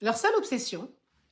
Leur seule obsession,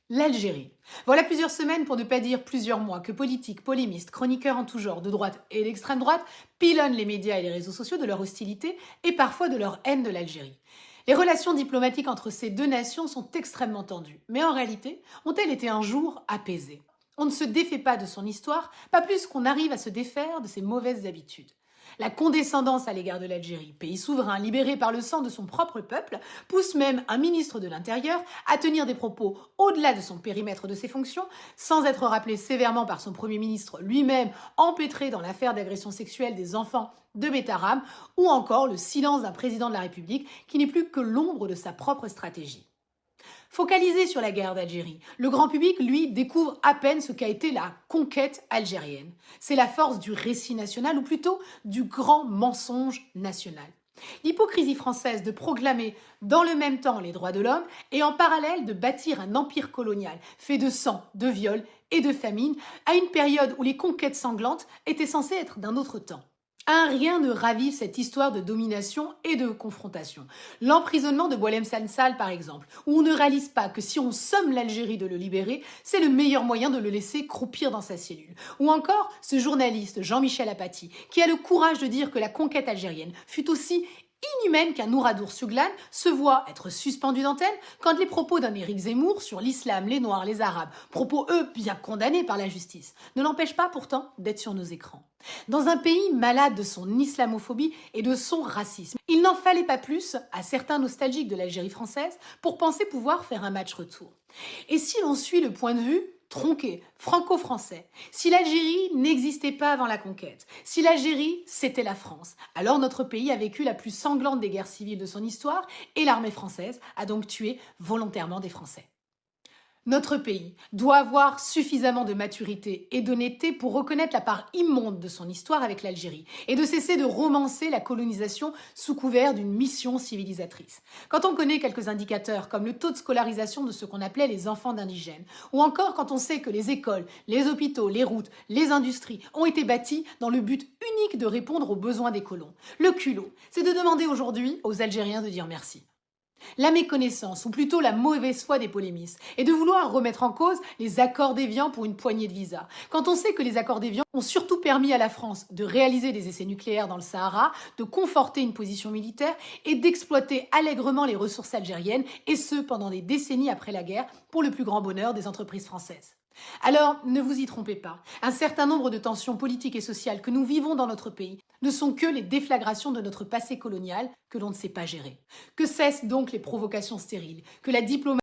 l'Algérie. Voilà plusieurs semaines, pour ne pas dire plusieurs mois, que politiques, polémistes, chroniqueurs en tout genre, de droite et d'extrême droite, pilonnent les médias et les réseaux sociaux de leur hostilité et parfois de leur haine de l'Algérie. Les relations diplomatiques entre ces deux nations sont extrêmement tendues, mais en réalité, ont-elles été un jour apaisées? On ne se défait pas de son histoire, pas plus qu'on arrive à se défaire de ses mauvaises habitudes. La condescendance à l'égard de l'Algérie, pays souverain libéré par le sang de son propre peuple, pousse même un ministre de l'Intérieur à tenir des propos au-delà de son périmètre de ses fonctions, sans être rappelé sévèrement par son Premier ministre lui-même empêtré dans l'affaire d'agression sexuelle des enfants de Betaram, ou encore le silence d'un président de la République qui n'est plus que l'ombre de sa propre stratégie. Focalisé sur la guerre d'Algérie, le grand public, lui, découvre à peine ce qu'a été la conquête algérienne. C'est la force du récit national, ou plutôt du grand mensonge national. L'hypocrisie française de proclamer dans le même temps les droits de l'homme et en parallèle de bâtir un empire colonial fait de sang, de viols et de famine à une période où les conquêtes sanglantes étaient censées être d'un autre temps. Un rien ne ravive cette histoire de domination et de confrontation. L'emprisonnement de Boualem Sansal, par exemple, où on ne réalise pas que si on somme l'Algérie de le libérer, c'est le meilleur moyen de le laisser croupir dans sa cellule. Ou encore ce journaliste Jean-Michel Apathy, qui a le courage de dire que la conquête algérienne fut aussi inhumaine qu'un Nouradour Suglan se voit être suspendu d'antenne quand les propos d'un Éric Zemmour sur l'islam, les Noirs, les Arabes, propos eux bien condamnés par la justice, ne l'empêchent pas pourtant d'être sur nos écrans. Dans un pays malade de son islamophobie et de son racisme, il n'en fallait pas plus à certains nostalgiques de l'Algérie française pour penser pouvoir faire un match retour. Et si l'on suit le point de vue tronqué, franco-français, si l'Algérie n'existait pas avant la conquête, si l'Algérie c'était la France, alors notre pays a vécu la plus sanglante des guerres civiles de son histoire et l'armée française a donc tué volontairement des Français. Notre pays doit avoir suffisamment de maturité et d'honnêteté pour reconnaître la part immonde de son histoire avec l'Algérie et de cesser de romancer la colonisation sous couvert d'une mission civilisatrice. Quand on connaît quelques indicateurs comme le taux de scolarisation de ce qu'on appelait les enfants d'indigènes, ou encore quand on sait que les écoles, les hôpitaux, les routes, les industries ont été bâtis dans le but unique de répondre aux besoins des colons, le culot, c'est de demander aujourd'hui aux Algériens de dire merci. La méconnaissance, ou plutôt la mauvaise foi des polémistes, est de vouloir remettre en cause les accords d'Évian pour une poignée de visas. Quand on sait que les accords d'Évian ont surtout permis à la France de réaliser des essais nucléaires dans le Sahara, de conforter une position militaire et d'exploiter allègrement les ressources algériennes, et ce pendant des décennies après la guerre, pour le plus grand bonheur des entreprises françaises. Alors, ne vous y trompez pas, un certain nombre de tensions politiques et sociales que nous vivons dans notre pays ne sont que les déflagrations de notre passé colonial que l'on ne sait pas gérer. Que cessent donc les provocations stériles, que la diplomatie